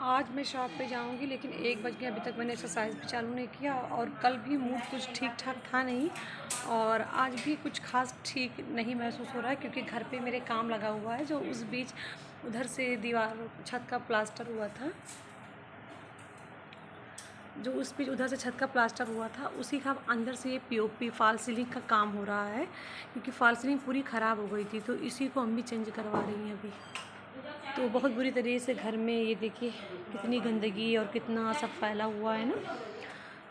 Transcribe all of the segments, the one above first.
आज मैं शॉप पे जाऊंगी लेकिन 1 बज गया, अभी तक मैंने एक्सरसाइज भी चालू नहीं किया और कल भी मूड कुछ ठीक ठाक था नहीं और आज भी कुछ खास ठीक नहीं महसूस हो रहा है क्योंकि घर पे मेरे काम लगा हुआ है। जो उस बीच उधर से दीवार छत का प्लास्टर हुआ था, जो उस बीच उधर से छत का प्लास्टर हुआ था उसी का अंदर से ये पीओपी फॉल सीलिंग का काम हो रहा है क्योंकि फॉल सीलिंग पूरी ख़राब हो गई थी, तो इसी को अम्मी चेंज करवा रही हैं अभी। तो बहुत बुरी तरीके से घर में ये देखिए कितनी गंदगी और कितना सब फैला हुआ है ना,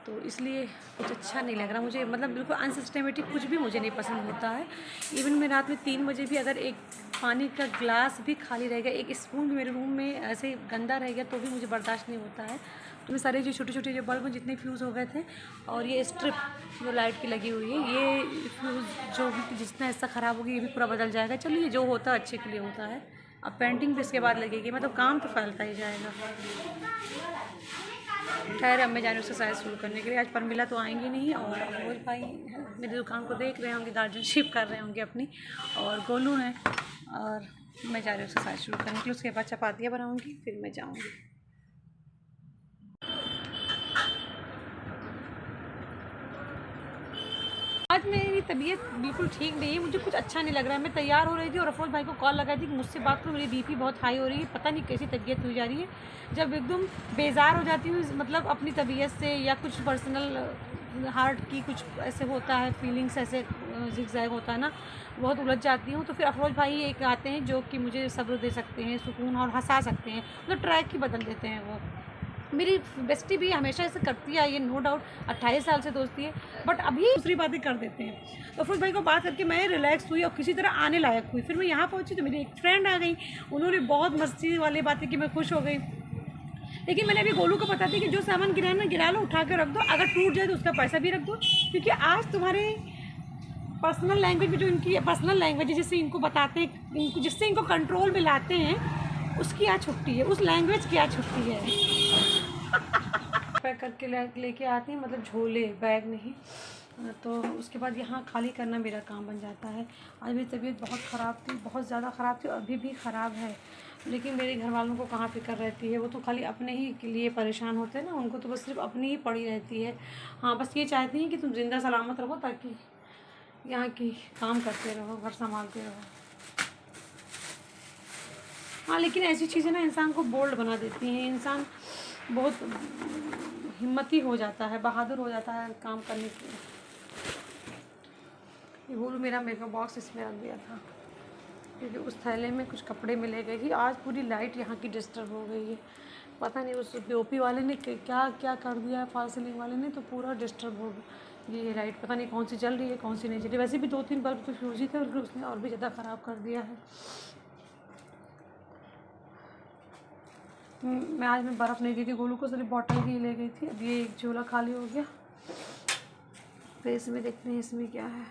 तो इसलिए कुछ अच्छा नहीं लग रहा मुझे। मतलब बिल्कुल अनसिस्टमेटिक कुछ भी मुझे नहीं पसंद होता है। इवन मैं रात में 3 बजे भी अगर एक पानी का ग्लास भी खाली रह गया, एक स्पून भी मेरे रूम में ऐसे गंदा रह गया तो भी मुझे बर्दाश्त नहीं होता है। तो ये सारे जो छोटे छोटे जो बल्ब जितने फ्यूज़ हो गए थे और ये स्ट्रिप जो लाइट की लगी हुई है, ये फ्यूज़ जो भी जितना हिस्सा ख़राब हो गया ये भी पूरा बदल जाएगा। चलिए जो होता है अच्छे के लिए होता है। अब पेंटिंग भी इसके बाद लगेगी, मतलब काम तो फैलता ही जाएगा। खैर अब मैं जा रही हूँ एक्सरसाइज शुरू करने के लिए। आज परमिला तो आएंगी नहीं और अफरोज भाई मेरी दुकान को देख रहे होंगे, गार्डनशिप कर रहे होंगे अपनी, और गोलू हैं। और मैं जा रही हूँ एक्सरसाइज शुरू करने के लिए। उसके बाद चपातियाँ बनाऊँगी, फिर मैं जाऊँगी। आज मेरी तबीयत बिल्कुल ठीक नहीं है, मुझे कुछ अच्छा नहीं लग रहा है। मैं तैयार हो रही थी और अफरोज भाई को कॉल लगाई थी कि मुझसे बात करो, मेरी बीपी बहुत हाई हो रही है, पता नहीं कैसी तबीयत हुई जा रही है। जब एकदम बेजार हो जाती हूँ मतलब अपनी तबीयत से या कुछ पर्सनल हार्ट की कुछ ऐसे होता है, फीलिंग्स ऐसे जिगजैग होता है ना, बहुत उलझ जाती हूँ। तो फिर अफरोज भाई एक आते हैं जो कि मुझे सब्र दे सकते हैं, सुकून और हंसा सकते हैं, मतलब ट्रैक ही बदल देते हैं वो। मेरी बेस्टी भी हमेशा ऐसे करती है, ये नो डाउट 28 साल से दोस्ती है, बट अभी दूसरी बातें कर देते हैं। तो फिर भाई को बात करके मैं रिलैक्स हुई और किसी तरह आने लायक हुई। फिर मैं यहाँ पहुँची तो मेरी एक फ्रेंड आ गई, उन्होंने बहुत मस्ती वाली बातें की, मैं खुश हो गई। लेकिन मैंने अभी गोलू को बता दी कि जो सामान गिराना गिरा लो, उठा के रख दो, अगर टूट जाए तो उसका पैसा भी रख दो, क्योंकि आज तुम्हारे पर्सनल लैंग्वेज में जो इनकी पर्सनल लैंग्वेज है जिससे इनको बताते हैं, इनको जिससे इनको कंट्रोल में लाते हैं, उसकी आज छुट्टी है, उस लैंग्वेज की आज छुट्टी है। पैक करके लेके आती हैं, मतलब झोले बैग नहीं। तो उसके बाद यहाँ खाली करना मेरा काम बन जाता है। आज मेरी तबीयत बहुत ख़राब थी, बहुत ज़्यादा ख़राब थी और अभी भी ख़राब है, लेकिन मेरे घर वालों को कहाँ फ़िक्र रहती है। वो तो खाली अपने ही के लिए परेशान होते हैं ना, उनको तो बस सिर्फ अपनी ही पड़ी रहती है। हाँ, बस ये चाहती हैं कि तुम ज़िंदा सलामत रहो ताकि यहाँ की काम करते रहो, घर संभालते रहो। हाँ, लेकिन ऐसी चीज़ें ना इंसान को बोल्ड बना देती हैं, इंसान बहुत हिम्मती हो जाता है, बहादुर हो जाता है काम करने के लिए। ये गोलू मेरा मेकअप बॉक्स इसमें रख दिया था क्योंकि उस थैले में कुछ कपड़े मिले गए कि आज पूरी लाइट यहाँ की डिस्टर्ब हो गई है। पता नहीं उस पीओपी वाले ने क्या क्या कर दिया है, फॉल सीलिंग वाले ने, तो पूरा डिस्टर्ब हो गई ये लाइट। पता नहीं कौन सी जल रही है कौन सी नहीं जल रही। वैसे भी 2-3 बल्ब तो फ्यूज ही थे और उसने और भी ज़्यादा ख़राब कर दिया है। मैं बर्फ़ नहीं दी थी गोलू को, सिर्फ बॉटल ही ले गई थी। अब ये एक झोला खाली हो गया, फिर इसमें देखते हैं इसमें क्या है।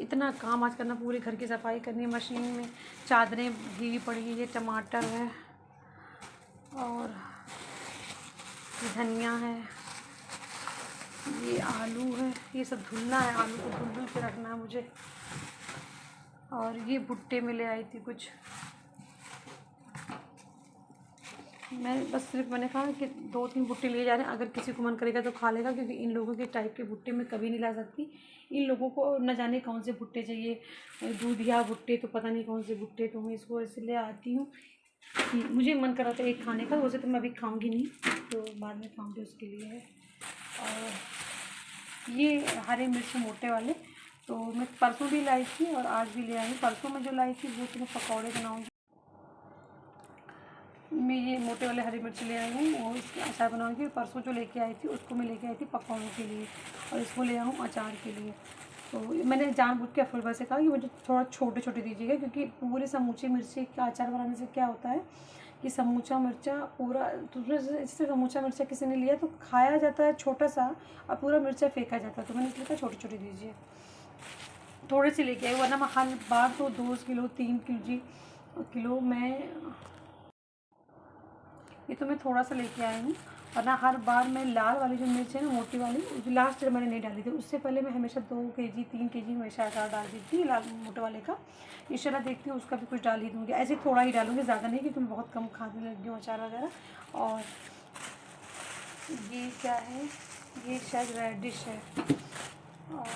इतना काम आज करना, पूरे घर की सफाई करनी है, मशीन में चादरें भीगी पड़ी है, ये टमाटर है और धनिया है, ये आलू है, ये सब धुलना है, आलू को धुल धुल के रखना है मुझे। और ये भुट्टे में ले आई थी कुछ, मैं बस सिर्फ मैंने कहा कि 2-3 भुट्टे लिए जा रहे हैं, अगर किसी को मन करेगा तो खा लेगा, क्योंकि इन लोगों के टाइप के भुट्टे मैं कभी नहीं ला सकती। इन लोगों को न जाने कौन से भुट्टे चाहिए, दूधिया भुट्टे तो पता नहीं कौन से भुट्टे, तो मैं इसको इसलिए आती हूँ कि मुझे मन कर रहा था एक खाने का, वैसे तो मैं अभी खाऊँगी नहीं, तो बाद में खाऊँगी, उसके लिए है। और ये हरे मिर्च मोटे वाले तो मैं परसों भी लाई थी और आज भी ले आई हूँ। परसों मैं जो लाई थी वो तो मैं पकौड़े बनाऊँगी। मैं ये मोटे वाले हरी मिर्च ले आई हूँ और इसके अचार बनाऊँगी। परसों जो लेके आई थी उसको मैं लेके आई थी पकौड़ों के लिए, और इसको ले आऊँ अचार के लिए। तो मैंने जानबूझ के अफरोज से कहा कि मुझे थोड़ा छोटे छोटे दीजिएगा, क्योंकि पूरे समूचे मिर्ची का अचार बनाने से क्या होता है कि समूचा मिर्चा पूरा दूसरे इससे समूचा मिर्चा किसी ने लिया तो खाया जाता है छोटा सा और पूरा मिर्चा फेंका जाता है, तो मैंने इसलिए कहा छोटे छोटे दीजिए, थोड़े से लेके आई, वरना मैं हर बार तो 2 किलो 3 किलो मैं ये तो मैं थोड़ा सा लेके आई हूँ। और ना हर बार मैं लाल वाली जो मिर्च है ना मोटी वाली, लास्ट ईयर मैंने नहीं डाली थी, उससे पहले मैं हमेशा 2 kg 3 kg हमेशा अचार डाल दी थी लाल मोटे वाले का। इस तरह देखती हूँ उसका भी कुछ डाल ही दूँगी, ऐसे थोड़ा ही डालूँगी, ज़्यादा नहीं, क्योंकि मैं बहुत कम खाने लगी हूँ अचार वगैरह। और ये क्या है, ये शायद रेडिश है, और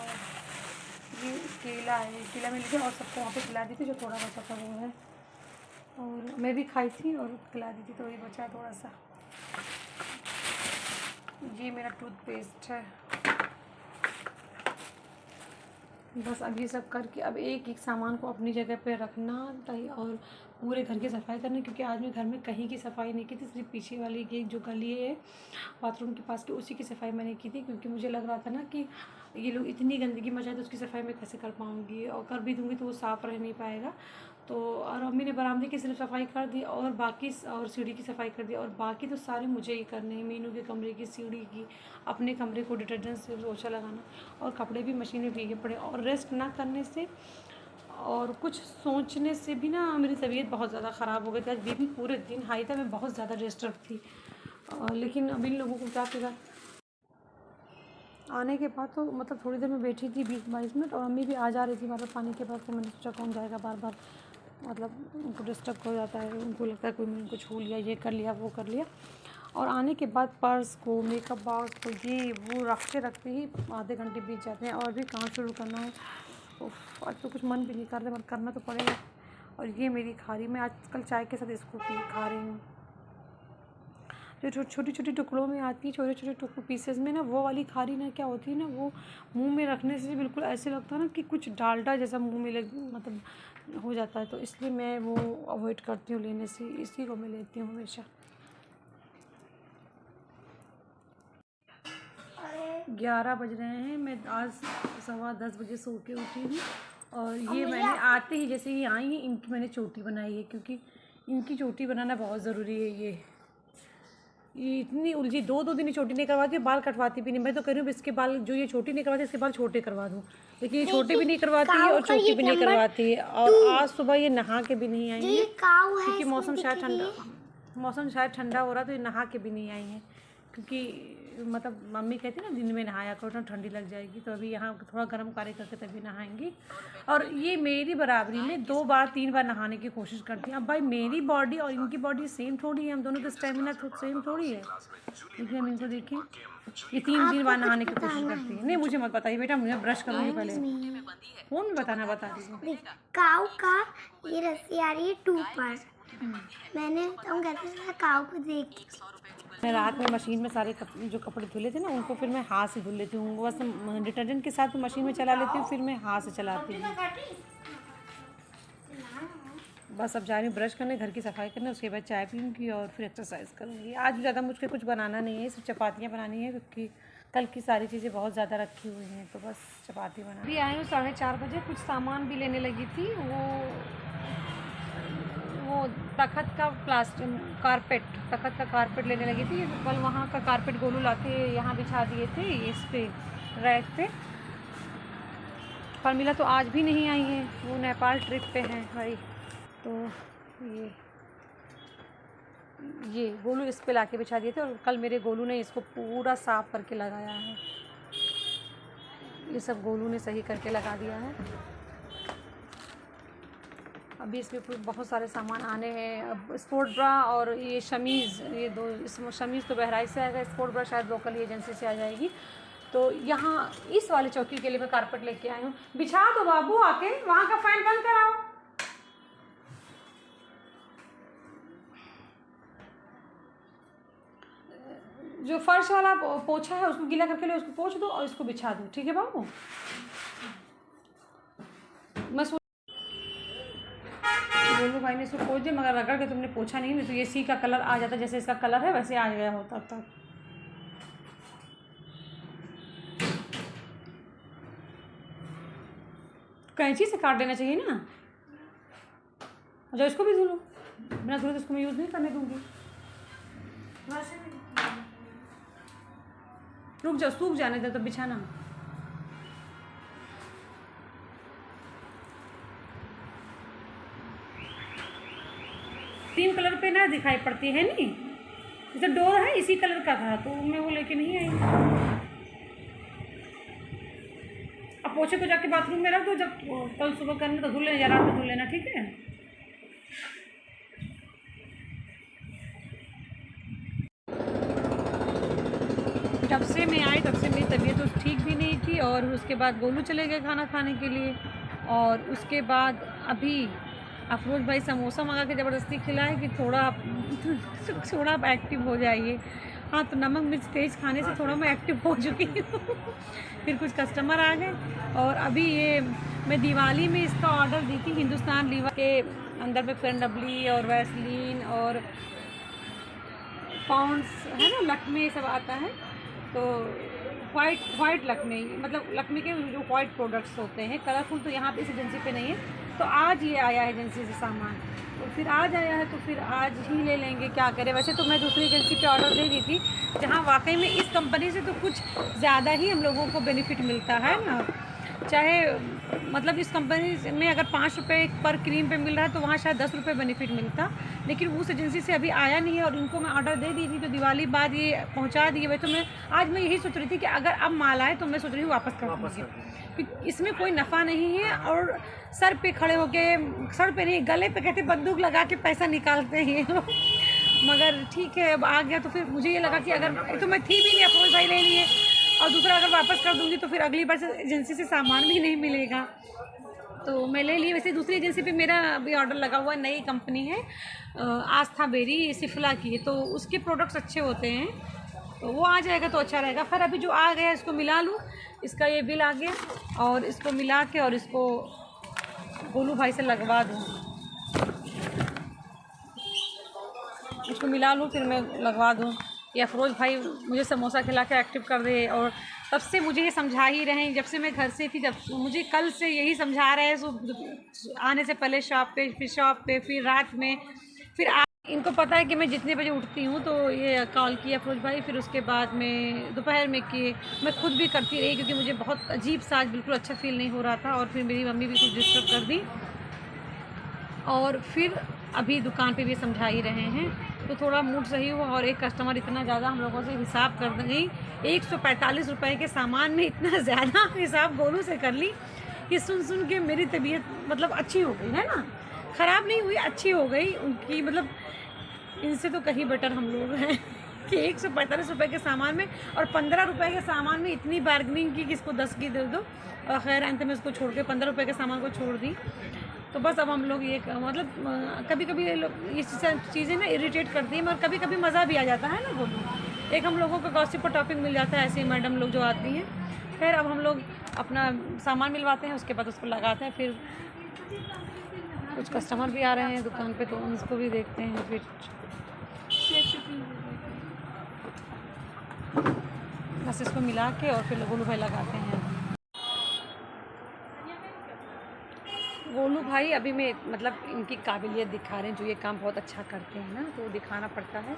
ये केला है, केला मैं लेके और सबको वहाँ पे खिला दी थी, जो थोड़ा बचा था वो है, और मैं भी खाई थी और खिला दी थी, तो वही बचा है थोड़ा सा। ये मेरा टूथपेस्ट है। बस अब ये सब करके अब एक एक सामान को अपनी जगह पे रखना और पूरे घर की सफाई करनी, क्योंकि आज मैं घर में कहीं की सफाई नहीं की थी, सिर्फ पीछे वाली की जो गली है बाथरूम के पास की, उसी की सफाई मैंने की थी, क्योंकि मुझे लग रहा था ना कि ये लोग इतनी गंदगी मचाए तो उसकी सफाई मैं कैसे कर पाऊँगी, और कर भी दूँगी तो वो साफ़ रह नहीं पाएगा। तो और अम्मी ने बरामदे की सिर्फ सफाई कर दी, और बाकी और सीढ़ी की सफाई कर दी, और बाकी तो सारे मुझे ही करने हैं, मीनू के कमरे की, सीढ़ी की, अपने कमरे को डिटर्जेंट से पोछा लगाना, और कपड़े भी मशीन में भीगे पड़े। और रेस्ट ना करने से और कुछ सोचने से भी ना मेरी तबीयत बहुत ज़्यादा ख़राब हो गई थी। आज बीपी पूरे दिन हाई था, मैं बहुत ज़्यादा डिस्टर्ब थी। लेकिन अब इन लोगों को क्या किया, आने के बाद तो मतलब थोड़ी देर में बैठी थी 20-22 मिनट, और अम्मी भी आ जा रही थी बार बार पानी के पास, तो मैंने सोचा कौन जाएगा बार बार, मतलब उनको डिस्टर्ब हो जाता है, उनको लगता है कोई मैंने उनको छू लिया, ये कर लिया वो कर लिया। और आने के बाद पर्स को, मेकअप बॉक्स को, ये वो रखते ही आधे घंटे बीत जाते हैं, और भी काम शुरू करना है। उफ, आज तो कुछ मन भी नहीं कर रहा, मगर करना तो पड़ेगा। और ये मेरी खा रही, मैं आजकल चाय के साथ इसको खा रही हूँ, जो छोटी छोटी टुकड़ों में आती है, छोटे छोटे टुकड़ों पीसेस में ना, वो वाली खारी ना क्या होती है ना, वो मुंह में रखने से बिल्कुल ऐसे लगता है ना कि कुछ डालडा जैसा मुंह में मतलब हो जाता है, तो इसलिए मैं वो अवॉइड करती हूँ लेने से, इसी को मैं लेती हूँ हमेशा। 11 बज रहे हैं, मैं आज 10:15 बजे सो के उठी हूँ, और ये मैंने आते ही जैसे ही आई हैं इनकी मैंने चोटी बनाई है, क्योंकि इनकी चोटी बनाना बहुत ज़रूरी है। ये इतनी उलझी, 2 दिन ही छोटी नहीं करवाती, बाल कटवाती भी नहीं। मैं तो कह रही हूँ इसके बाल, जो ये छोटी नहीं करवाती इसके बाल छोटे करवा दूँ, लेकिन ये छोटी भी नहीं करवाती है और छोटी भी नहीं करवाती है। और आज सुबह ये नहा के भी नहीं आई है, क्योंकि मौसम शायद ठंडा हो रहा, तो ये नहा के भी नहीं आई हैं, क्योंकि मतलब मम्मी कहती है ना दिन में नहाया करो ना ठंडी लग जाएगी, तो अभी यहाँ थोड़ा गर्म कार्य करके तभी नहाएंगी। और ये मेरी बराबरी में 2 बार 3 बार नहाने की कोशिश करती हैं। अब भाई मेरी बॉडी और इनकी बॉडी सेम थोड़ी है, हम दोनों का स्टेमिना सेम थोड़ी है, लेकिन हम इनको देखें, ये 3 बार नहाने की कोशिश करती है। नहीं मुझे मत बताइए बेटा, मुझे ब्रश करूँगी पहले, फोन में बताना बता दीजिए। काऊ का ये रस्सी आ रही है 2 पर, मैंने तुम कहते काऊ को देख, मैं रात में मशीन में सारे जो कपड़े धुले थे ना, उनको फिर मैं हाथ से धुल लेती हूँ, बस डिटर्जेंट के साथ मशीन में चला लेती हूँ, फिर मैं हाथ से चलाती हूँ। बस अब जा रही हूँ ब्रश करने, घर की सफाई करने, उसके बाद चाय पीऊँगी और फिर एक्सरसाइज करूँगी। आज ज़्यादा मुझको कुछ बनाना नहीं है, सिर्फ चपातियाँ बनानी है, क्योंकि कल की सारी चीज़ें बहुत ज़्यादा रखी हुई हैं, तो बस चपाती बना। अभी आई हूँ 4:30 बजे, कुछ सामान भी लेने लगी थी, वो तखत का तखत का कारपेट लेने लगी थी। कल वहाँ का कारपेट गोलू लाके यहाँ बिछा दिए थे, इस पे रैक पे, पर मिला तो आज भी नहीं आई है, वो नेपाल ट्रिप पे हैं भाई। तो ये गोलू इस पे लाके बिछा दिए थे, और कल मेरे गोलू ने इसको पूरा साफ़ करके लगाया है, ये सब गोलू ने सही करके लगा दिया है। अभी इसमें बहुत सारे सामान आने हैं। अब स्पोर्ट ब्रा और ये शमीज़, ये 2 शमीज़ तो बहराइच से आएगा, स्पोर्ट ब्रा शायद लोकल एजेंसी से आ जाएगी। तो यहाँ इस वाले चौकी के लिए मैं कारपेट लेके आई हूँ। बिछा दो बाबू, आके वहाँ का फैन बंद कराओ। जो फर्श वाला पोछा है उसको गीला करके ले, उसको पोछ दो और इसको बिछा दो, ठीक है बाबू। मैं गोलू भाई ने इसको पोछ दिया, मगर रगड़ के तुमने पोछा नहीं तो ये सी का कलर आ जाता, जैसे इसका कलर है वैसे आ गया होता अब तक। कैंची से काट देना चाहिए ना। अच्छा इसको भी धो लो, बिना धोए तो इसको मैं यूज़ नहीं करने दूँगी। रुक जाओ, सूख जाने दे तो बिछाना। तीन कलर पे ना दिखाई पड़ती है नहीं। जैसे डोर है इसी कलर का था तो मैं वो लेके नहीं आई। अब पोछे को जाके बाथरूम में रख दो, जब कल सुबह करना तो धुल लेना या रात में धुल लेना, ठीक है। जब से मैं आई तब से मेरी तबीयत तो ठीक भी नहीं थी, और उसके बाद गोलू चले गए खाना खाने के लिए, और उसके बाद अभी अफरोज भाई समोसा मंगा के ज़बरदस्ती खिलाए कि थोड़ा आप एक्टिव हो जाइए। हाँ, तो नमक मिर्च तेज़ खाने से थोड़ा मैं एक्टिव हो चुकी हूँ। फिर कुछ कस्टमर आ गए, और अभी ये मैं दिवाली में इसका ऑर्डर दी थी, हिंदुस्तान लीवर के अंदर में फेयर लवली और वैसलीन और पॉन्ड्स है ना, लक्मे सब आता है, तो वाइट लक्मे, मतलब लक्मे के जो वाइट प्रोडक्ट्स होते हैं कलरफुल, तो यहाँ पे इस एजेंसी पे नहीं है। तो आज ये आया है एजेंसी से सामान, तो फिर आज आया है तो फिर आज ही ले लेंगे, क्या करें। वैसे तो मैं दूसरी एजेंसी पे ऑर्डर दे दी थी, जहाँ वाकई में इस कंपनी से तो कुछ ज़्यादा ही हम लोगों को बेनिफिट मिलता है ना। चाहे मतलब इस कंपनी में अगर 5 रुपये पर क्रीम पे मिल रहा है तो वहाँ शायद 10 रुपये बेनिफिट मिलता, लेकिन उस एजेंसी से अभी आया नहीं है, और इनको मैं ऑर्डर दे दी थी तो दिवाली बाद ये पहुँचा दिए। वैसे तो मैं आज मैं यही सोच रही थी कि अगर अब माल आए तो मैं सोच रही हूँ वापस कर दूँगी, क्योंकि इसमें कोई नफ़ा नहीं है, और सर पे खड़े होके, सर पे नहीं गले पे कहते बंदूक लगा के पैसा निकालते हैं मगर ठीक है, अब आ गया तो फिर मुझे ये लगा कि अगर तो मैं थी भी नहीं, अफरोज भाई ले लिए, और दूसरा अगर वापस कर दूँगी तो फिर अगली बार से एजेंसी से सामान भी नहीं मिलेगा, तो मैं ले ली। वैसे दूसरी एजेंसी पे मेरा अभी ऑर्डर लगा हुआ है, नई कंपनी है आस्था बेरी सिफला की, तो उसके प्रोडक्ट्स अच्छे होते हैं, तो वो आ जाएगा तो अच्छा रहेगा। फिर अभी जो आ गया इसको मिला लूँ, इसका ये बिल आ गया, और इसको मिला के और इसको गोलू भाई से लगवा दूँ, इसको मिला लूँ फिर मैं लगवा दूँ, या अफरोज भाई मुझे समोसा खिला के एक्टिव कर दे। और तब से मुझे ये समझा ही रहे हैं, जब से मैं घर से थी, जब मुझे कल से यही समझा रहे हैं, आने से पहले शॉप पे, फिर शॉप पे, फिर रात में, फिर इनको पता है कि मैं जितने बजे उठती हूँ, तो ये कॉल किया अफरोज भाई, फिर उसके बाद में दोपहर में किए, मैं खुद भी करती रही क्योंकि मुझे बहुत अजीब सा आज बिल्कुल अच्छा फील नहीं हो रहा था, और फिर मेरी मम्मी भी कुछ डिस्टर्ब कर दी, और फिर अभी दुकान पे भी समझा ही रहे हैं, तो थोड़ा मूड सही हुआ। और एक कस्टमर इतना ज़्यादा हम लोगों से हिसाब कर गई, 145 रुपये के सामान में इतना ज़्यादा हिसाब गोलू से कर ली कि सुन के मेरी तबीयत मतलब अच्छी हो गई है ना, ख़राब नहीं हुई, अच्छी हो गई उनकी, मतलब इनसे तो कहीं बेटर हम लोग हैं कि 145 रुपये के सामान में और 15 रुपये के सामान में इतनी बार्गनिंग की कि इसको 10 की दे दो, और खैर अंत में उसको छोड़ के 15 रुपये के सामान को छोड़ दी। तो बस अब हम लोग ये मतलब कभी कभी ये चीज़ें ना इरिटेट करती हैं, मगर कभी कभी मज़ा भी आ जाता है ना बोलो, एक हम लोगों को गॉसिप पर टॉपिक मिल जाता है, ऐसे मैडम लोग जो आती हैं। फिर अब हम लोग अपना सामान मिलवाते हैं, उसके बाद उसको लगाते हैं, फिर कुछ कस्टमर भी आ रहे हैं दुकान पे तो उनको भी देखते हैं, फिर बस इसको मिला के और फिर गोलू भाई लगाते हैं। गोलू भाई अभी मैं मतलब इनकी काबिलियत दिखा रहे हैं, जो ये काम बहुत अच्छा करते हैं ना, तो दिखाना पड़ता है।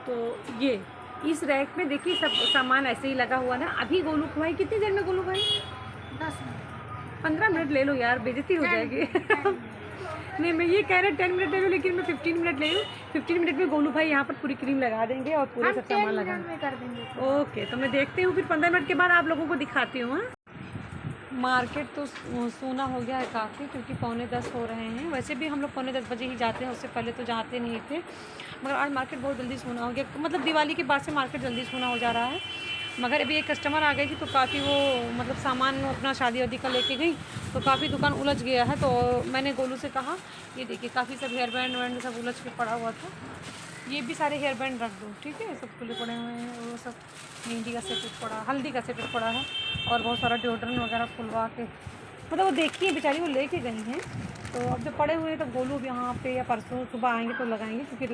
तो ये इस रैक में देखिए सब सामान ऐसे ही लगा हुआ ना। अभी गोलू भाई कितनी देर में गोलू भाई 15 मिनट ले लो यार, बेइज्जती हो जाएगी नहीं मैं ये कह रहे 10 मिनट ले लो, लेकिन मैं 15 मिनट ले लूँ। 15 मिनट में गोलू भाई यहाँ पर पूरी क्रीम लगा देंगे और पूरे सब सामान लगा देंगे। ओके, तो मैं देखती हूँ, फिर 15 मिनट के बाद आप लोगों को दिखाती हूँ। मार्केट तो सोना हो गया है काफ़ी, क्योंकि 9:45 हो रहे हैं। वैसे भी हम लोग 9:45 बजे ही जाते हैं, उससे पहले तो जाते नहीं थे, मगर आज मार्केट बहुत जल्दी सोना हो गया। मतलब दिवाली के बाद से मार्केट जल्दी सोना हो जा रहा है। मगर अभी एक कस्टमर आ गई थी, तो काफ़ी वो मतलब सामान अपना शादी वादी का लेके गई, तो काफ़ी दुकान उलझ गया है। तो मैंने गोलू से कहा ये देखिए काफ़ी सब हेयर बैंड वैंड सब उलझ के पड़ा हुआ था, ये भी सारे हेयर बैंड रख दो, ठीक है। सब खुले पड़े हुए हैं, वो सब मेहंदी का सेट पड़ा, हल्दी का सेट पड़ा है, और बहुत सारा डिओड्रेंट वगैरह खुलवा के, मतलब वो देखिए बेचारी वो लेके गई हैं। तो अब जब पड़े हुए हैं तो गोलू अब यहाँ पे या परसों सुबह आएंगे तो लगाएंगे, क्योंकि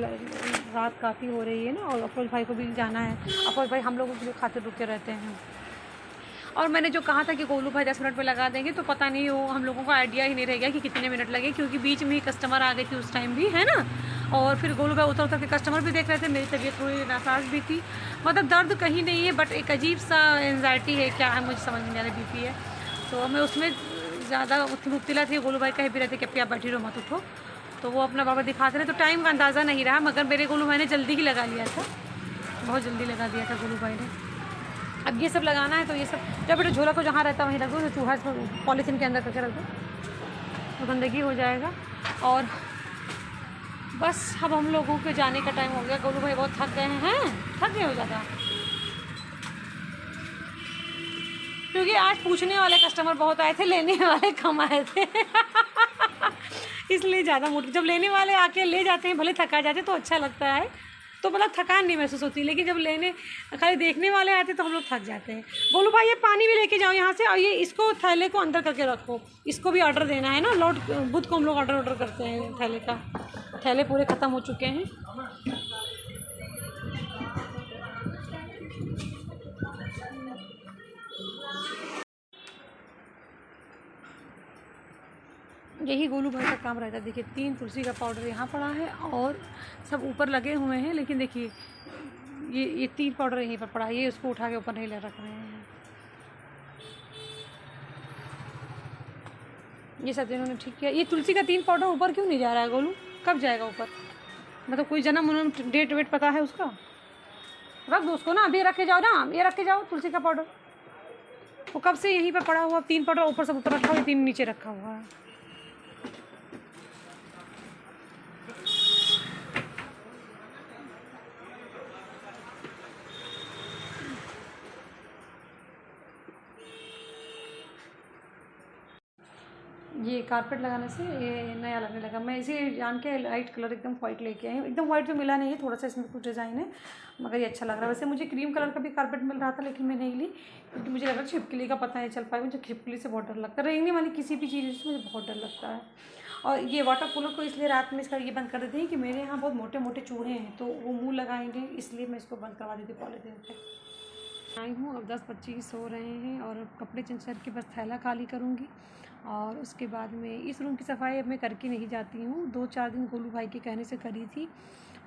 रात काफ़ी हो रही है ना, और अफरोज भाई को भी जाना है। अफरोज भाई हम लोगों के लिए खाते रुके रहते हैं। और मैंने जो कहा था कि गोलू भाई 10 मिनट पे लगा देंगे, तो पता नहीं वो हम लोगों को आइडिया ही नहीं रह गया कि कितने मिनट लगे, क्योंकि बीच में ही कस्टमर आ गई थी उस टाइम भी, है ना। और फिर गोलू भाई उतर के कस्टमर भी देख रहे थे, मेरी तबीयत थोड़ी नासाज भी थी। मतलब दर्द कहीं नहीं है, बट एक अजीब सा एंजाइटी है, क्या है मुझे समझ नहीं आ रहा, BP है। तो मैं उसमें ज़्यादा मुब्तला थी। गोलू भाई कह भी रहते कि आप बैठी रहो मत उठो, तो वो अपना बाबा दिखाते रहे, तो टाइम का अंदाज़ा नहीं रहा, मगर मेरे गोलू भाई ने जल्दी ही लगा लिया था, बहुत जल्दी लगा दिया था गोलू भाई ने। अब ये सब लगाना है तो ये सब जब बेटा झोला को जहाँ रहता वहीं रख दो, चूहा इसमें पॉलीथीन के अंदर करके रख दो तो गंदगी हो जाएगा। और बस अब हम लोगों के जाने का टाइम हो गया। गोलू भाई बहुत थक गए हैं, थक गए हो ज़्यादा, क्योंकि आज पूछने वाले कस्टमर बहुत आए थे, लेने वाले कम आए थे इसलिए ज़्यादा मूड, जब लेने वाले आके ले जाते हैं भले थका जाते तो अच्छा लगता है, तो मतलब थकान नहीं महसूस होती, लेकिन जब लेने खाली देखने वाले आते तो हम लोग थक जाते हैं। बोलो भाई ये पानी भी लेके जाओ यहाँ से, और ये इसको थैले को अंदर करके रखो, इसको भी ऑर्डर देना है ना, लौट बुध को हम लोग ऑर्डर करते हैं थैले का, थैले पूरे ख़त्म हो चुके हैं। यही गोलू भाई का काम रहता है। देखिए 3 तुलसी का पाउडर यहाँ पड़ा है और सब ऊपर लगे हुए हैं, लेकिन देखिए ये 3 पाउडर यहीं पर पड़ा है, ये उसको उठा के ऊपर नहीं ले रख रहे हैं। ये सब इन्होंने ठीक किया। ये तुलसी का 3 पाउडर ऊपर क्यों नहीं जा रहा है गोलू, कब जाएगा ऊपर? मतलब कोई जन्म उन्होंने डेट वेट पता है उसका? रख दो उसको ना, अभी रख के जाओ ना, ये रख के जाओ तुलसी का पाउडर, वो कब से यहीं पर पड़ा हुआ, 3 पाउडर ऊपर सब ऊपर रखा हुआ, 3 नीचे रखा हुआ है। ये कारपेट लगाने से ये नया लगने लगा। मैं इसे जान के लाइट कलर एकदम वाइट लेके आई हूँ, एकदम वाइट तो मिला नहीं है, थोड़ा सा इसमें कुछ डिज़ाइन है, मगर ये अच्छा लग रहा है। वैसे मुझे क्रीम कलर का भी कारपेट मिल रहा था, लेकिन मैं नहीं ली, क्योंकि मुझे लगा छिपकली का पता नहीं चल पाएगा, मुझे छिपकली से बहुत डर लगता है, रेंगने वाली किसी भी चीज़ से मुझे बहुत डर लगता है। और ये वाटर कूलर को इसलिए रात में इसका ये बंद कर देते हैं कि मेरे यहाँ बहुत मोटे मोटे चूहे हैं, तो वो मुँह लगाएंगे, इसलिए मैं इसको बंद करवा देती हूँ पॉलीथीन पे। आई हूँ, अब 10-25 सो रहे हैं और कपड़े चेंज करके बस थैला खाली करूँगी, और उसके बाद में इस रूम की सफाई अब मैं करके नहीं जाती हूँ। 2-4 दिन गोलू भाई के कहने से करी थी,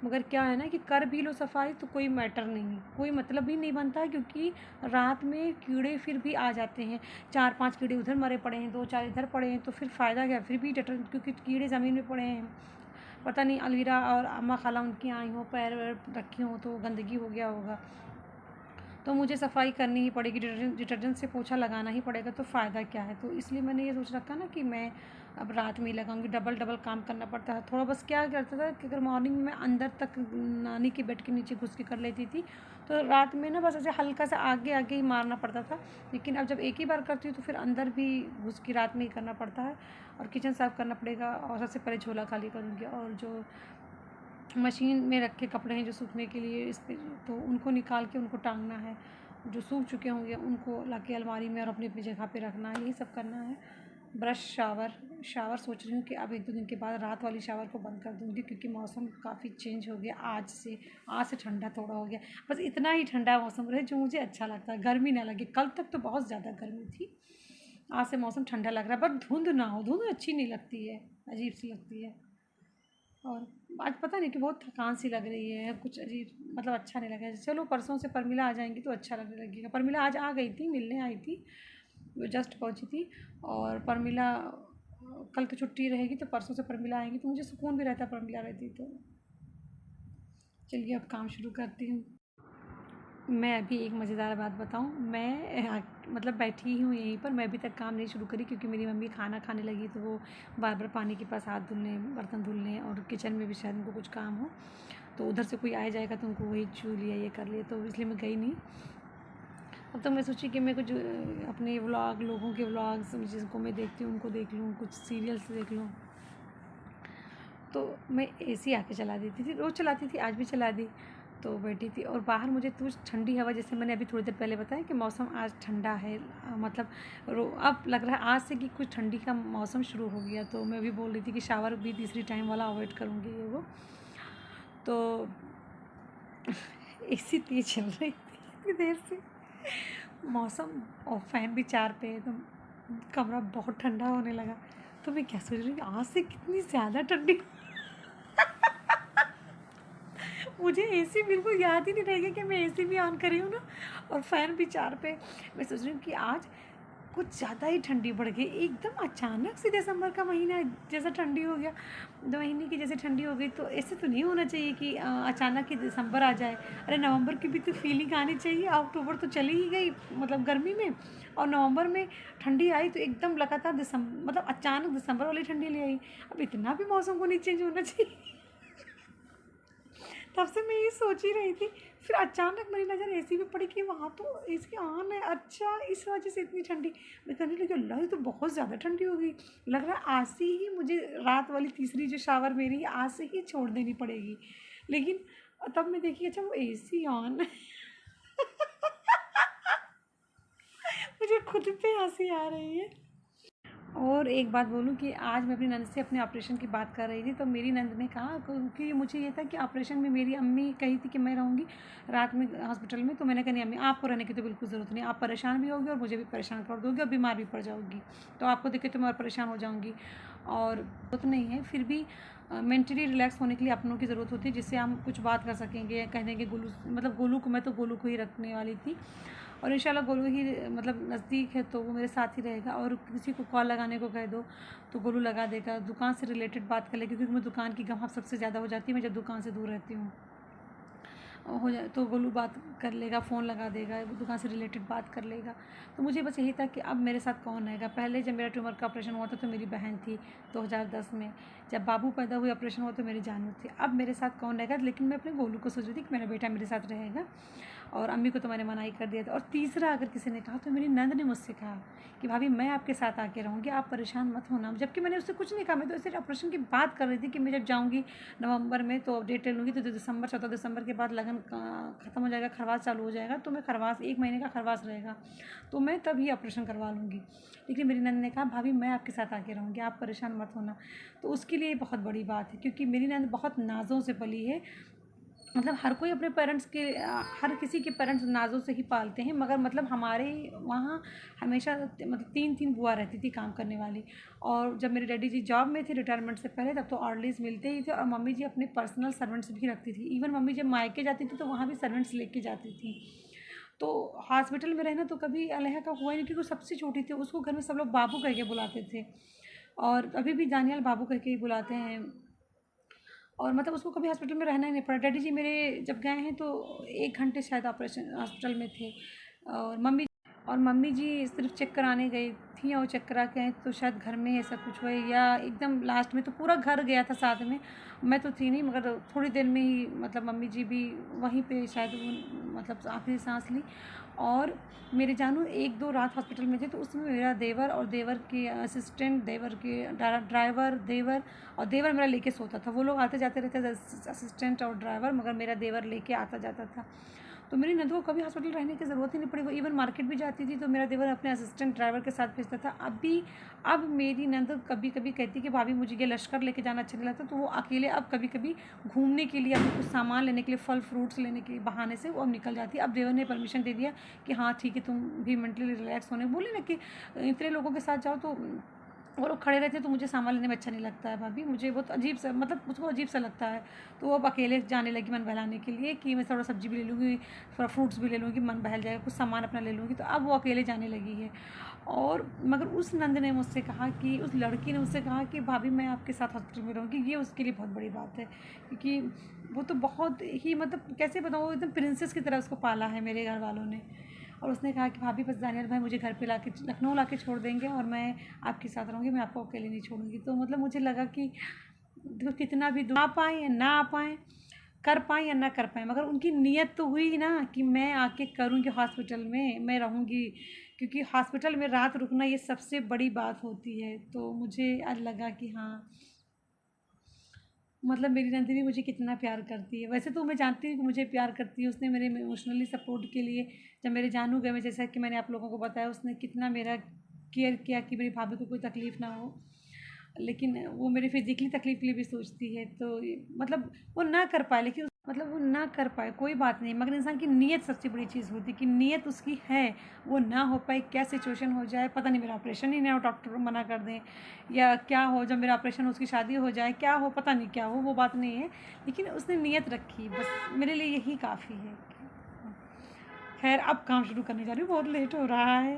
मगर क्या है ना कि कर भी लो सफाई तो कोई मैटर नहीं, कोई मतलब भी नहीं बनता है, क्योंकि रात में कीड़े फिर भी आ जाते हैं। 4-5 कीड़े उधर मरे पड़े हैं, 2-4 इधर पड़े हैं, तो फिर फ़ायदा क्या, फिर भी क्योंकि कीड़े ज़मीन में पड़े हैं। पता नहीं अलवीरा और अम्मा खाला उनकी आई हो, पैर वैर रखी हों तो गंदगी हो गया होगा, तो मुझे सफाई करनी ही पड़ेगी, डिटर्जेंट से पोछा लगाना ही पड़ेगा, तो फ़ायदा क्या है। तो इसलिए मैंने ये सोच रखा ना कि मैं अब रात में ही लगाऊंगी, डबल काम करना पड़ता है थोड़ा। बस क्या करता था कि अगर मॉर्निंग में अंदर तक नानी के बेड के नीचे घुस के कर लेती थी, तो रात में ना बस ऐसे हल्का सा आगे आगे ही मारना पड़ता था, लेकिन अब जब एक ही बार करती हूँ तो फिर अंदर भी घुस के रात में ही करना पड़ता है, और किचन साफ़ करना पड़ेगा, और सबसे पहले झोला खाली करूँगी, और जो मशीन में रखे कपड़े हैं जो सूखने के लिए इस पर, तो उनको निकाल के उनको टांगना है, जो सूख चुके होंगे उनको लाके अलमारी में और अपनी अपनी जगह पे रखना है, यही सब करना है। ब्रश शावर सोच रही हूँ कि अब 1-2 दिन के बाद रात वाली शावर को बंद कर दूँगी, क्योंकि मौसम काफ़ी चेंज हो गया आज से ठंडा थोड़ा हो गया, बस इतना ही ठंडा मौसम रहे जो मुझे अच्छा लगता है, गर्मी ना लगे। कल तक तो बहुत ज़्यादा गर्मी थी, आज से मौसम ठंडा लग रहा है, पर धुंध ना हो, धुंध अच्छी नहीं लगती है, अजीब सी लगती है। और आज पता नहीं कि बहुत थकान सी लग रही है, कुछ अजीब, मतलब अच्छा नहीं लग रहा है। चलो परसों से परमिला आ जाएंगी तो अच्छा लगने लगेगा। परमिला आज आ गई थी, मिलने आई थी, वो जस्ट पहुंची थी, और परमिला कल तो छुट्टी रहेगी, तो परसों से परमिला आएंगी तो मुझे सुकून भी रहता है परमिला रहती तो। चलिए अब काम शुरू करती हूँ। मैं अभी एक मज़ेदार बात बताऊँ, मैं मतलब बैठी ही हूँ यहीं पर, मैं अभी तक काम नहीं शुरू करी, क्योंकि मेरी मम्मी खाना खाने लगी, तो वो बार बार पानी के पास हाथ धुलने, बर्तन धुलने, और किचन में भी शायद उनको कुछ काम हो, तो उधर से कोई आ जाएगा तो उनको वही छू लिया, ये कर लिया, तो इसलिए मैं गई नहीं। अब तो मैं सोची कि मैं कुछ अपने व्लॉग, लोगों के व्लॉग्स जिनको मैं देखती हूँ उनको देख लूँ, कुछ सीरियल्स देख लूँ, तो मैं AC आके चला देती थी, रोज़ चलाती थी, आज भी चला दी, तो बैठी थी, और बाहर मुझे कुछ ठंडी हवा, जैसे मैंने अभी थोड़ी देर पहले बताया कि मौसम आज ठंडा है, मतलब अब लग रहा है आज से कि कुछ ठंडी का मौसम शुरू हो गया, तो मैं भी बोल रही थी कि शावर भी तीसरी टाइम वाला अवॉइड करूँगी ये वो, तो AC तेज चल रही थी इतनी देर से, मौसम और फ़ैन भी 4 पे है, तो कमरा बहुत ठंडा होने लगा, तो मैं क्या सोच रही हूँ आज से कितनी ज़्यादा ठंडी मुझे AC बिल्कुल याद ही नहीं रहेगा कि मैं AC भी ऑन करी हूँ ना, और फ़ैन भी 4 पे। मैं सोच रही हूँ कि आज कुछ ज़्यादा ही ठंडी बढ़ गई एकदम अचानक से। दिसंबर का महीना जैसा ठंडी हो गया, 2 महीने की जैसे ठंडी हो गई। तो ऐसे तो नहीं होना चाहिए कि अचानक ही दिसंबर आ जाए। अरे नवंबर की भी तो फीलिंग आनी चाहिए। अक्टूबर तो चली ही गई मतलब गर्मी में, और नवंबर में ठंडी आई तो एकदम लगातार मतलब अचानक दिसंबर वाली ठंडी ले आई। अब इतना भी मौसम को नहीं चेंज होना चाहिए। तब से मैं ये सोच ही रही थी। फिर अचानक मेरी नज़र एसी पे पड़ी कि वहाँ तो एसी ऑन है, अच्छा इस वजह से इतनी ठंडी। मैं कहने लगी अल्लाह ये तो बहुत ज़्यादा ठंडी हो गई। लग रहा है आज से ही मुझे रात वाली तीसरी जो शावर मेरी आज से ही छोड़ देनी पड़ेगी। लेकिन तब मैं देखी अच्छा वो एसी ऑन है। मुझे खुद पे हंसी आ रही है। और एक बात बोलूँ कि आज मैं अपनी नंद से अपने ऑपरेशन की बात कर रही थी, तो मेरी नंद ने कहा, क्योंकि मुझे ये था कि ऑपरेशन में मेरी अम्मी कही थी कि मैं रहूँगी रात में हॉस्पिटल में। तो मैंने कहा नहीं अम्मी आपको रहने की तो बिल्कुल ज़रूरत नहीं, आप परेशान भी होगी और मुझे भी परेशान कर दोगे और बीमार भी पड़ जाओगी, तो आपको देख के तो मैं और परेशान हो जाऊँगी। और ज़रूरत नहीं है, फिर भी मेंटली रिलैक्स होने के लिए अपनों की ज़रूरत होती है, जिससे हम कुछ बात कर सकेंगे। कह देंगे गोलू, मतलब गोलू को, मैं तो गोलू को ही रखने वाली थी, और इंशाल्लाह गोलू ही मतलब नज़दीक है तो वो मेरे साथ ही रहेगा। और किसी को कॉल लगाने को कह दो तो गोलू लगा देगा, दुकान से रिलेटेड बात कर लेगी, क्योंकि मैं दुकान की गम सबसे ज़्यादा हो जाती है मैं जब दुकान से दूर रहती हूँ। हो जाए तो गोलू बात कर लेगा, फ़ोन लगा देगा, दुकान से रिलेटेड बात कर लेगा। तो मुझे बस यही था कि अब मेरे साथ कौन रहेगा। पहले जब मेरा ट्यूमर का ऑपरेशन हुआ था तो मेरी बहन थी 2010 में, जब बाबू पैदा हुए ऑपरेशन हुआ तो मेरी जानू थी। अब मेरे साथ कौन रहेगा, लेकिन मैं अपने गोलू को सोच रही थी कि मेरा बेटा मेरे साथ रहेगा, और अम्मी को तो मैंने मना ही कर दिया था। और तीसरा अगर किसी ने कहा तो मेरी नंद ने मुझसे कहा कि भाभी मैं आपके साथ आके रहूँगी, आप परेशान मत होना। जबकि मैंने उससे कुछ नहीं कहा, मैं तो ऐसे ऑपरेशन की बात कर रही थी कि मैं जब जाऊँगी नवंबर में तो डेट ले लूँगी, तो दिसंबर 14 दिसंबर के बाद लगन ख़त्म हो जाएगा, खरवास चालू हो जाएगा, तो मैं खरवास 1 महीने का खरवास रहेगा तो मैं तभी ऑपरेशन करवा लूँगी। लेकिन मेरी नंद ने कहा भाभी मैं आपके साथ आके रहूँगी, आप परेशान मत होना। तो उसके लिए बहुत बड़ी बात है, क्योंकि मेरी नंद बहुत नाज़ों से पली है। मतलब हर कोई अपने पेरेंट्स के हर किसी के पेरेंट्स नाज़ों से ही पालते हैं, मगर मतलब हमारे वहाँ हमेशा मतलब 3 बुआ रहती थी काम करने वाली। और जब मेरे डैडी जी जॉब में थे रिटायरमेंट से पहले, तब तो ऑर्डलीज मिलते ही थे, और मम्मी जी अपने पर्सनल सर्वेंट्स भी रखती थी। इवन मम्मी जब मायके जाती थी तो वहाँ भी सर्वेंट्स लेके जाती थी। तो हॉस्पिटल में रहना तो कभी अलह का हुआ ही नहीं, क्योंकि वो सबसे छोटी थी, उसको घर में सब लोग बाबू कह के बुलाते थे, और अभी भी दानियाल बाबू कह के ही बुलाते हैं। और मतलब उसको कभी हॉस्पिटल में रहना ही नहीं पड़ा। डैडी जी मेरे जब गए हैं तो 1 घंटे शायद ऑपरेशन हॉस्पिटल में थे, और मम्मी जी सिर्फ चेक कराने गई थी, और चेक करा के आए तो शायद घर में ऐसा कुछ हुआ, या एकदम लास्ट में तो पूरा घर गया था साथ में। मैं तो थी नहीं, मगर थोड़ी देर में ही मतलब मम्मी जी भी वहीं पे शायद वो मतलब आखिरी सांस ली। और मेरे जानू 1-2 रात हॉस्पिटल में थे, तो उसमें मेरा देवर और देवर के असिस्टेंट, देवर के ड्राइवर, देवर, और देवर मेरा लेके सोता था। वो लोग आते जाते रहते थे असिस्टेंट और ड्राइवर, मगर मेरा देवर लेके आता जाता था। तो मेरी नंद को कभी हॉस्पिटल रहने की ज़रूरत ही नहीं पड़ी। वो इवन मार्केट भी जाती थी तो मेरा देवर अपने असिस्टेंट ड्राइवर के साथ भेजता था। अब मेरी नंद कभी कभी कहती कि भाभी मुझे ये लश्कर लेके जाना अच्छा नहीं लगता, तो वो अकेले अब कभी कभी घूमने के लिए, अपने कुछ सामान लेने के लिए, फल फ्रूट्स लेने के बहाने से वो अब निकल जाती है। अब देवर ने परमिशन दे दिया कि हाँ ठीक है, तुम भी मेंटली रिलैक्स होने बोले ना कि इतने लोगों के साथ जाओ तो वो लोग खड़े रहते हैं तो मुझे सामान लेने में अच्छा नहीं लगता है भाभी, मुझे बहुत अजीब सा, मतलब उसको अजीब सा लगता है। तो वो अब अकेले जाने लगी मन बहलाने के लिए कि मैं थोड़ा सब्जी भी ले लूँगी, थोड़ा फ्रूट्स भी ले लूँगी, मन बहल जाएगा, कुछ सामान अपना ले लूँगी। तो अब वो अकेले जाने लगी है। और मगर उस नंद ने मुझसे कहा कि, उस लड़की ने मुझसे कहा कि भाभी मैं आपके साथ हॉस्पिटल में रहूँगी। ये उसके लिए बहुत बड़ी बात है, क्योंकि वो तो बहुत ही मतलब कैसे बताऊँ, एकदम प्रिंसेस की तरह उसको पाला है मेरे घर वालों ने। और उसने कहा कि भाभी बस दानियल भाई मुझे घर पे लाके लखनऊ लाके छोड़ देंगे और मैं आपके साथ रहूँगी, मैं आपको अकेले नहीं छोड़ूंगी। तो मतलब मुझे लगा कि देखो कितना भी आ पाएँ या ना आ पाएँ, कर पाएँ या ना कर पाएँ, मगर उनकी नीयत तो हुई ना कि मैं आके करूँगी, हॉस्पिटल में मैं रहूँगी, क्योंकि हॉस्पिटल में रात रुकना ये सबसे बड़ी बात होती है। तो मुझे आज लगा कि हाँ मतलब मेरी नंदिनी मुझे कितना प्यार करती है। वैसे तो मैं जानती हूँ कि मुझे प्यार करती है, उसने मेरे इमोशनली सपोर्ट के लिए, जब मेरे जानू गए में, जैसा कि मैंने आप लोगों को बताया, उसने कितना मेरा केयर किया कि मेरी भाभी को कोई तकलीफ़ ना हो। लेकिन वो मेरी फिज़िकली तकलीफ़ के लिए भी सोचती है, तो मतलब वो ना कर पाए, लेकिन मतलब वो ना कर पाए कोई बात नहीं, मगर इंसान की नीयत सबसे बड़ी चीज़ होती है कि नीयत उसकी है। वो ना हो पाए, क्या सिचुएशन हो जाए पता नहीं, मेरा ऑपरेशन ही ना हो, डॉक्टर मना कर दें, या क्या हो, जब मेरा ऑपरेशन हो उसकी शादी हो जाए, क्या हो पता नहीं क्या हो, वो बात नहीं है। लेकिन उसने नीयत रखी, बस मेरे लिए यही काफ़ी है। खैर अब काम शुरू करने जा रही हूँ, बहुत लेट हो रहा है।